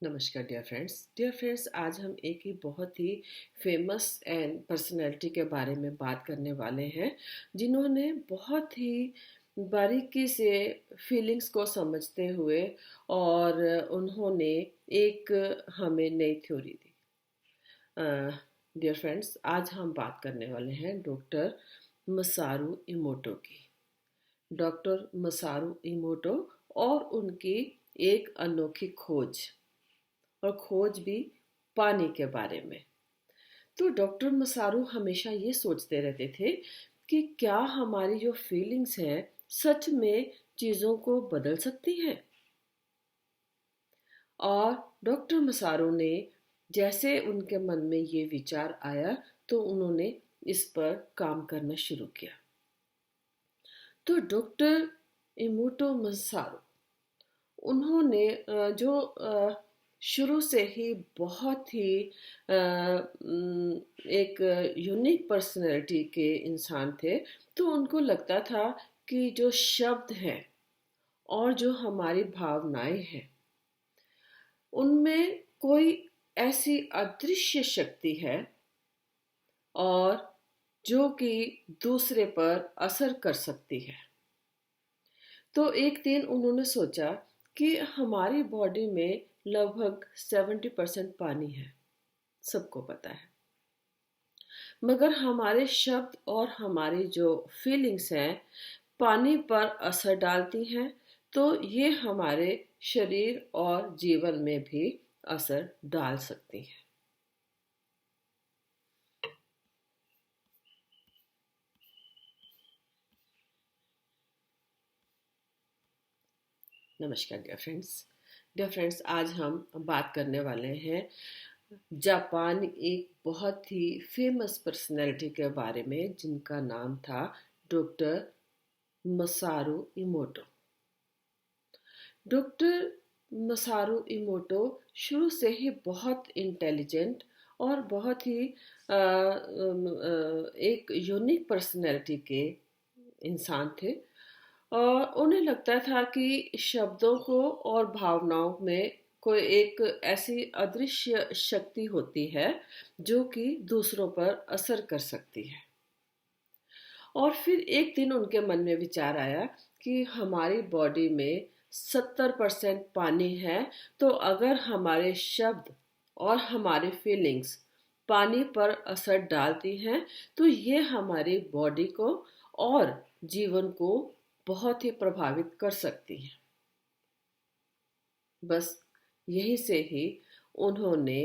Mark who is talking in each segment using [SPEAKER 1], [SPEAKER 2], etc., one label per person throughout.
[SPEAKER 1] नमस्कार dear friends आज हम एक ही बहुत ही फेमस एंड पर्सनालिटी के बारे में बात करने वाले हैं जिन्होंने बहुत ही बारीकी से फीलिंग्स को समझते हुए और उन्होंने एक हमें नई थ्योरी दी। डियर फ्रेंड्स आज हम बात करने वाले हैं डॉक्टर मसारू इमोटो की। डॉक्टर मसारू इमोटो और उनकी एक अनोखी खोज और खोज भी पानी के बारे में। तो डॉक्टर मसारू हमेशा ये सोचते रहते थे कि क्या हमारी जो फीलिंग्स हैं सच में चीज़ों को बदल सकती हैं। और डॉक्टर मसारू ने जैसे उनके मन में ये विचार आया तो उन्होंने इस पर काम करना शुरू किया। तो डॉक्टर इमोटो मसारू उन्होंने जो शुरू से ही बहुत ही एक यूनिक पर्सनैलिटी के इंसान थे। तो उनको लगता था कि जो शब्द हैं और जो हमारी भावनाएं हैं उनमें कोई ऐसी अदृश्य शक्ति है और जो कि दूसरे पर असर कर सकती है। तो एक दिन उन्होंने सोचा कि हमारी बॉडी में लगभग 70% पानी है, सबको पता है, मगर हमारे शब्द और हमारी जो फीलिंग्स हैं पानी पर असर डालती हैं। तो ये हमारे शरीर और जीवन में भी असर डाल सकती हैं। नमस्कार डियर फ्रेंड्स आज हम बात करने वाले हैं जापान एक बहुत ही फेमस पर्सनैलिटी के बारे में जिनका नाम था डॉक्टर मसारू इमोटो। डॉक्टर मसारू इमोटो शुरू से ही बहुत इंटेलिजेंट और बहुत ही एक यूनिक पर्सनैलिटी के इंसान थे। और उन्हें लगता था कि शब्दों को और भावनाओं में कोई एक ऐसी अदृश्य शक्ति होती है जो कि दूसरों पर असर कर सकती है। और फिर एक दिन उनके मन में विचार आया कि हमारी बॉडी में 70% पानी है। तो अगर हमारे शब्द और हमारी फीलिंग्स पानी पर असर डालती हैं तो ये हमारी बॉडी को और जीवन को बहुत ही प्रभावित कर सकती हैं। बस यहीं से ही उन्होंने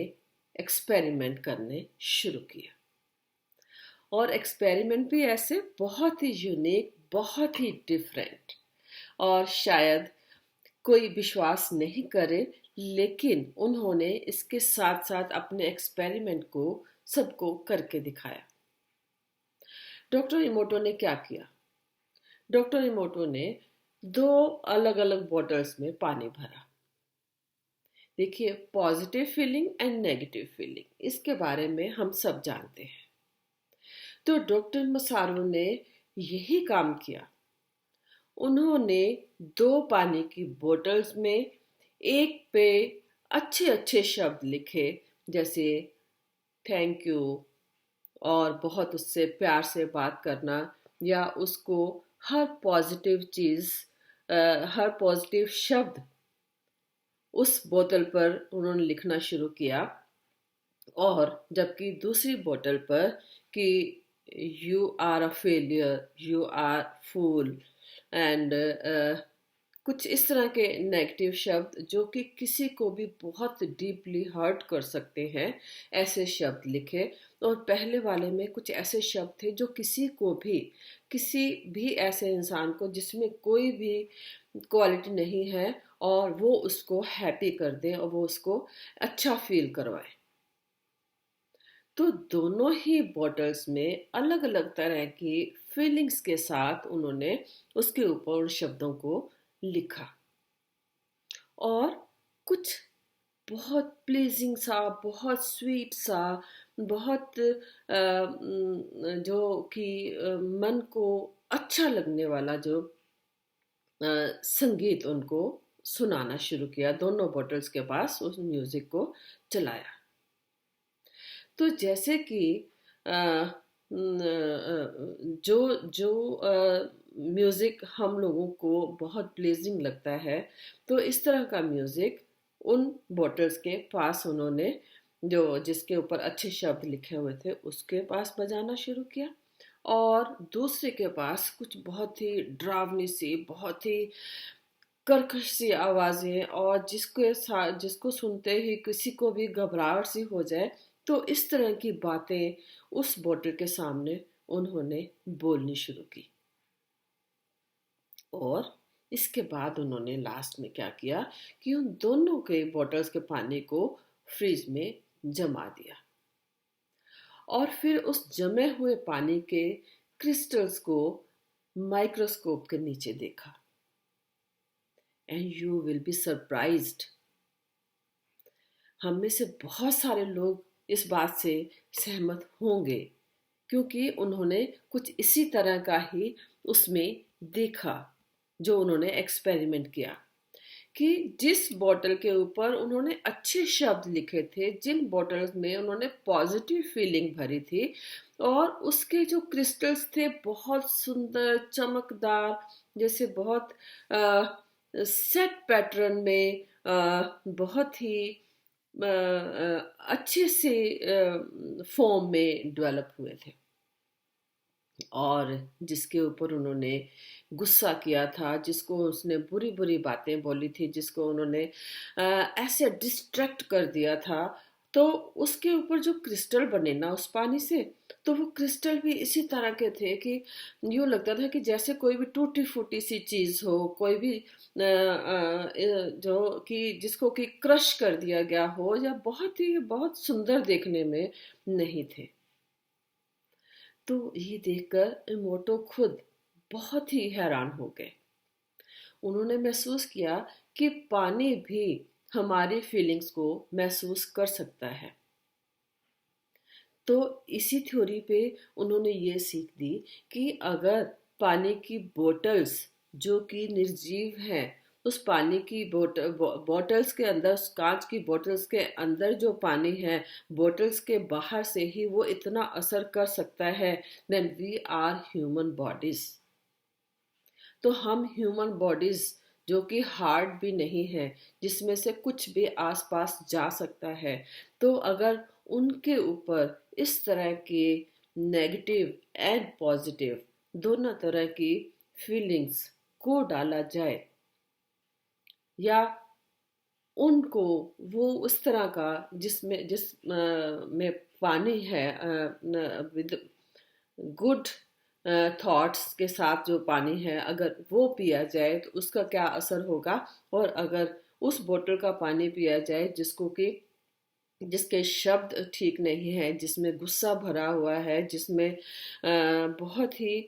[SPEAKER 1] एक्सपेरिमेंट करने शुरू किया। और एक्सपेरिमेंट भी ऐसे बहुत ही यूनिक, बहुत ही डिफरेंट, और शायद कोई विश्वास नहीं करे, लेकिन उन्होंने इसके साथ साथ अपने एक्सपेरिमेंट को सबको करके दिखाया। डॉक्टर इमोटो ने क्या किया? डॉक्टर इमोटो ने 2 अलग अलग बॉटल्स में पानी भरा। देखिए, positive feeling and negative feeling इसके बारे में हम सब जानते हैं। तो डॉक्टर मसारू ने यही काम किया। उन्होंने 2 पानी की बोतल्स में एक पे अच्छे अच्छे शब्द लिखे, जैसे थैंक यू और बहुत उससे प्यार से बात करना, या उसको हर पॉजिटिव चीज़ हर पॉजिटिव शब्द उस बोतल पर उन्होंने लिखना शुरू किया। और जबकि दूसरी बोतल पर कि you are a failure, you are fool and कुछ इस तरह के नेगेटिव शब्द जो कि किसी को भी बहुत डीपली हर्ट कर सकते हैं, ऐसे शब्द लिखे। और पहले वाले में कुछ ऐसे शब्द थे जो किसी भी ऐसे इंसान को जिसमें कोई भी क्वालिटी नहीं है और वो उसको हैप्पी कर दे और वो उसको अच्छा फील करवाए। तो दोनों ही बॉटल्स में अलग अलग तरह की फीलिंग्स के साथ उन्होंने उसके ऊपर उन शब्दों को लिखा। और कुछ बहुत प्लीजिंग सा, बहुत स्वीट सा, बहुत जो कि मन को अच्छा लगने वाला जो संगीत उनको सुनाना शुरू किया, दोनों बॉटल्स के पास उस म्यूजिक को चलाया। तो जैसे कि अ, जो जो म्यूज़िक हम लोगों को बहुत प्लीजिंग लगता है, तो इस तरह का म्यूज़िक उन बॉटल्स के पास उन्होंने, जो जिसके ऊपर अच्छे शब्द लिखे हुए थे, उसके पास बजाना शुरू किया। और दूसरे के पास कुछ बहुत ही डरावनी सी, बहुत ही कर्कश सी आवाज़ें, और जिसके साथ, जिसको सुनते ही किसी को भी घबराहट सी हो जाए, तो इस तरह की बातें उस बॉटल के सामने उन्होंने बोलनी शुरू की। और इसके बाद उन्होंने लास्ट में क्या किया कि उन दोनों के बॉटल्स के पानी को फ्रिज में जमा दिया, और फिर उस जमे हुए पानी के क्रिस्टल्स को माइक्रोस्कोप के नीचे देखा। And you will be surprised, हम में से बहुत सारे लोग इस बात से सहमत होंगे, क्योंकि उन्होंने कुछ इसी तरह का ही उसमें देखा, जो उन्होंने एक्सपेरिमेंट किया कि जिस बॉटल के ऊपर उन्होंने अच्छे शब्द लिखे थे, जिन बॉटल्स में उन्होंने पॉजिटिव फीलिंग भरी थी, और उसके जो क्रिस्टल्स थे बहुत सुंदर चमकदार, जैसे बहुत सेट पैटर्न में, बहुत ही अच्छे से फॉर्म में डेवलप हुए थे, और जिसके ऊपर उन्होंने गुस्सा किया था, जिसको उसने बुरी बुरी बातें बोली थी, जिसको उन्होंने ऐसे डिस्ट्रैक्ट कर दिया था, तो उसके ऊपर जो क्रिस्टल बने ना उस पानी से, तो वो क्रिस्टल भी इसी तरह के थे कि यूँ लगता था कि जैसे कोई भी टूटी फूटी सी चीज़ हो, कोई भी जो कि जिसको कि क्रश कर दिया गया हो, या बहुत सुंदर देखने में नहीं थे। तो ये देखकर इमोटो खुद बहुत ही हैरान हो गए। उन्होंने महसूस किया कि पानी भी हमारी फीलिंग्स को महसूस कर सकता है। तो इसी थ्योरी पे उन्होंने ये सीख दी कि अगर पानी की बोतल्स जो कि निर्जीव हैं, उस पानी की बॉटल्स के अंदर, उस कांच की बॉटल्स के अंदर जो पानी है, बॉटल्स के बाहर से ही वो इतना असर कर सकता है, then we are human bodies. तो हम ह्यूमन बॉडीज जो कि हार्ड भी नहीं है, जिसमें से कुछ भी आसपास जा सकता है, तो अगर उनके ऊपर इस तरह के नेगेटिव एंड पॉजिटिव दोनों तरह की फीलिंग्स को डाला जाए, या उनको वो उस तरह का जिसमें में पानी है, विद गुड थॉट्स के साथ जो पानी है, अगर वो पिया जाए तो उसका क्या असर होगा, और अगर उस बोतल का पानी पिया जाए जिसको कि जिसके शब्द ठीक नहीं है, जिसमें गुस्सा भरा हुआ है, जिसमें बहुत ही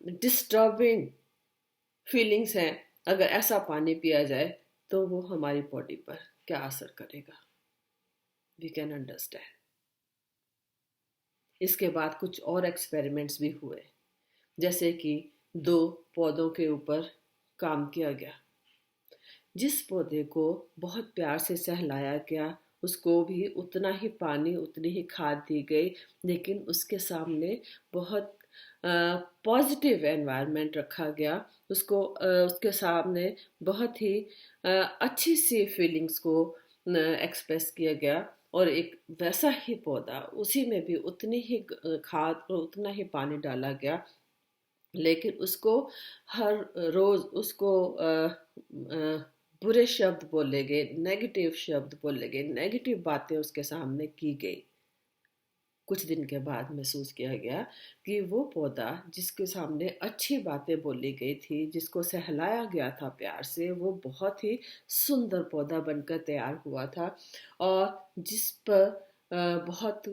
[SPEAKER 1] डिस्टर्बिंग फीलिंग्स हैं, अगर ऐसा पानी पिया जाए तो वो हमारी बॉडी पर क्या असर करेगा, वी कैन अंडरस्टैंड। इसके बाद कुछ और एक्सपेरिमेंट्स भी हुए, जैसे कि दो पौधों के ऊपर काम किया गया। जिस पौधे को बहुत प्यार से सहलाया गया, उसको भी उतना ही पानी, उतनी ही खाद दी गई, लेकिन उसके सामने बहुत पॉजिटिव एनवायरनमेंट रखा गया, उसको उसके सामने बहुत ही अच्छी सी फीलिंग्स को एक्सप्रेस किया गया, और एक वैसा ही पौधा, उसी में भी उतनी ही खाद और उतना ही पानी डाला गया, लेकिन उसको हर रोज उसको बुरे शब्द बोले गए, नेगेटिव शब्द बोले गए, नेगेटिव बातें उसके सामने की गई। कुछ दिन के बाद महसूस किया गया कि वो पौधा जिसके सामने अच्छी बातें बोली गई थी, जिसको सहलाया गया था प्यार से, वो बहुत ही सुंदर पौधा बनकर तैयार हुआ था, और जिस पर बहुत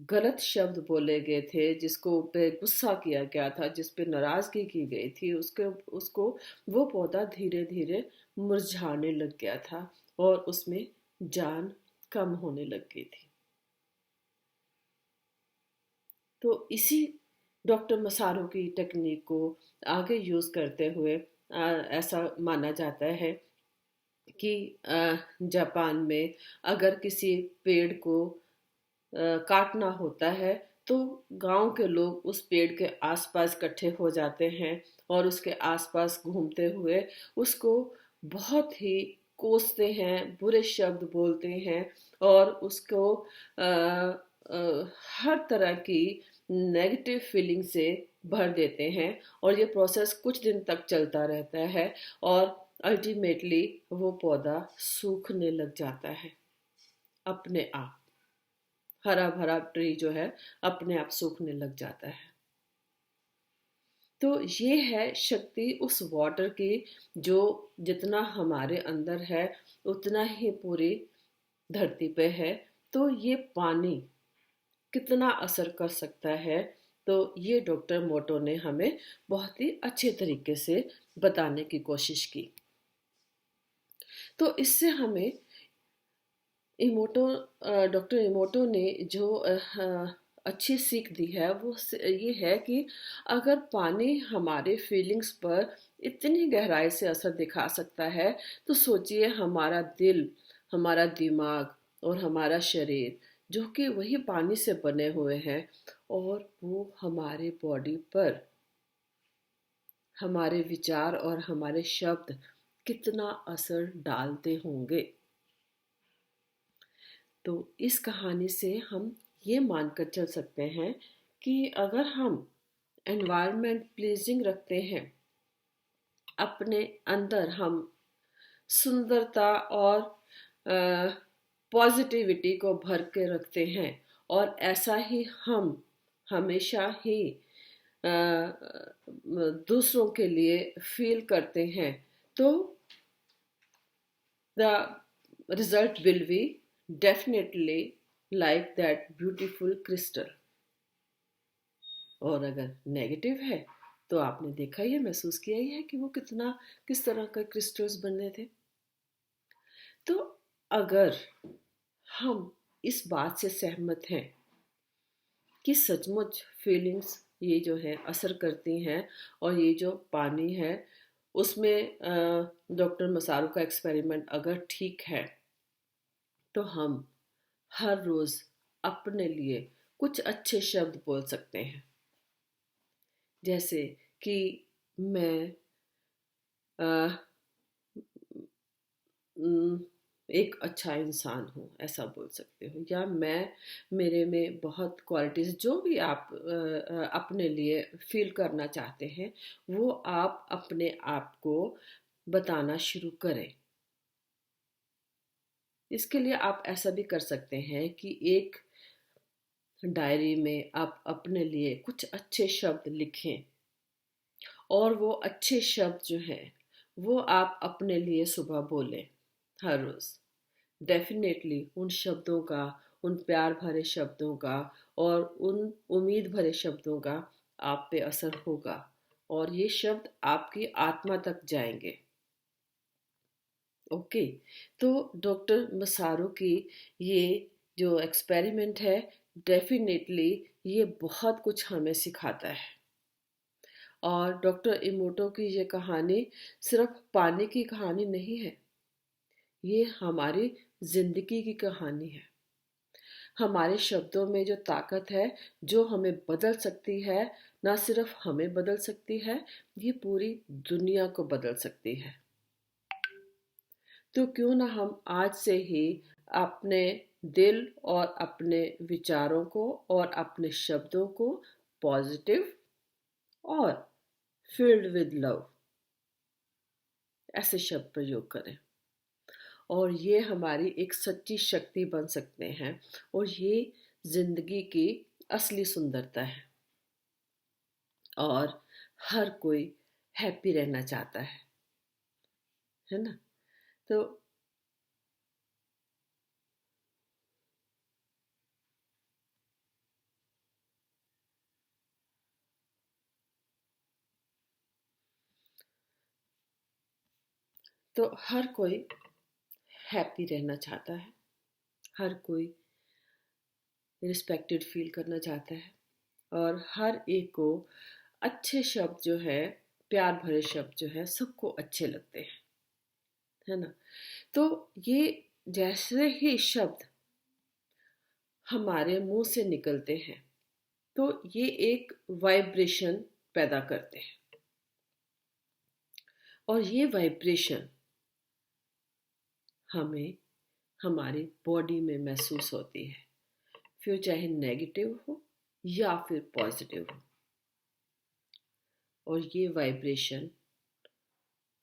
[SPEAKER 1] गलत शब्द बोले गए थे, जिसको पे गुस्सा किया गया था, जिस पे नाराजगी की गई थी, उसके उसको वो पौधा धीरे धीरे मुरझाने लग गया था, और उसमें जान कम होने लग गई थी। तो इसी डॉक्टर मसारो की टेक्निक को आगे यूज़ करते हुए ऐसा माना जाता है कि जापान में अगर किसी पेड़ को काटना होता है तो गांव के लोग उस पेड़ के आसपास इकट्ठे हो जाते हैं और उसके आसपास घूमते हुए उसको बहुत ही कोसते हैं, बुरे शब्द बोलते हैं और उसको हर तरह की नेगेटिव फीलिंग से भर देते हैं। और ये प्रोसेस कुछ दिन तक चलता रहता है और अल्टीमेटली वो पौधा सूखने लग जाता है अपने आप। हरा भरा ट्री जो है अपने आप सूखने लग जाता है। तो ये है शक्ति उस वाटर की, जो जितना हमारे अंदर है उतना ही पूरी धरती पे है। तो ये पानी कितना असर कर सकता है, तो ये डॉक्टर मोटो ने हमें बहुत ही अच्छे तरीके से बताने की कोशिश की। तो इससे हमें इमोटो डॉक्टर इमोटो ने जो अच्छी सीख दी है वो ये है कि अगर पानी हमारे फीलिंग्स पर इतनी गहराई से असर दिखा सकता है, तो सोचिए हमारा दिल, हमारा दिमाग और हमारा शरीर, जो कि वही पानी से बने हुए हैं, और वो हमारे बॉडी पर हमारे विचार और हमारे शब्द कितना असर डालते होंगे। तो इस कहानी से हम ये मानकर चल सकते हैं कि अगर हम एनवायरनमेंट प्लीजिंग रखते हैं, अपने अंदर हम सुंदरता और पॉजिटिविटी को भर के रखते हैं और ऐसा ही हम हमेशा ही अ, दूसरों के लिए फील करते हैं, तो the result will be definitely like that beautiful crystal। और अगर नेगेटिव है तो आपने देखा ही है, महसूस किया ही है कि वो किस तरह का क्रिस्टल्स बनने थे। तो अगर हम इस बात से सहमत हैं कि सचमुच फीलिंग्स ये जो है असर करती हैं, और ये जो पानी है उसमें डॉक्टर मसारू का एक्सपेरिमेंट अगर ठीक है, तो हम हर रोज अपने लिए कुछ अच्छे शब्द बोल सकते हैं। जैसे कि मैं अ, उम, एक अच्छा इंसान हूँ, ऐसा बोल सकते हो। या मैं, मेरे में बहुत क्वालिटीज़, जो भी आप अपने लिए फील करना चाहते हैं, वो आप अपने आप को बताना शुरू करें। इसके लिए आप ऐसा भी कर सकते हैं कि एक डायरी में आप अपने लिए कुछ अच्छे शब्द लिखें, और वो अच्छे शब्द जो हैं वो आप अपने लिए सुबह बोलें हर रोज़। डेफिनेटली उन शब्दों का, उन प्यार भरे शब्दों का और उन उम्मीद भरे शब्दों का आप पे असर होगा, और ये शब्द आपकी आत्मा तक जाएंगे। ओके। तो डॉक्टर मसारो की ये जो एक्सपेरिमेंट है, डेफिनेटली ये बहुत कुछ हमें सिखाता है। और डॉक्टर इमोटो की ये कहानी सिर्फ पानी की कहानी नहीं है, ये हमारी जिंदगी की कहानी है। हमारे शब्दों में जो ताकत है, जो हमें बदल सकती है, ना सिर्फ हमें बदल सकती है, ये पूरी दुनिया को बदल सकती है। तो क्यों ना हम आज से ही अपने दिल और अपने विचारों को और अपने शब्दों को पॉजिटिव और फिल्ड विद लव ऐसे शब्द प्रयोग करें, और ये हमारी एक सच्ची शक्ति बन सकते हैं। और ये जिंदगी की असली सुंदरता है, और हर कोई हैप्पी रहना चाहता है ना? तो हर कोई हैप्पी रहना चाहता है, हर कोई रिस्पेक्टेड फील करना चाहता है, और हर एक को अच्छे शब्द जो है, प्यार भरे शब्द जो है, सबको अच्छे लगते हैं, है ना। तो ये जैसे ही शब्द हमारे मुंह से निकलते हैं तो ये एक वाइब्रेशन पैदा करते हैं, और ये वाइब्रेशन हमें हमारी बॉडी में महसूस होती है, फिर चाहे नेगेटिव हो या फिर पॉजिटिव हो। और ये वाइब्रेशन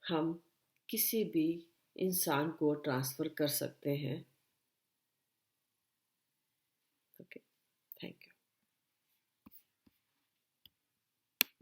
[SPEAKER 1] हम किसी भी इंसान को ट्रांसफ़र कर सकते हैं। Okay, thank you.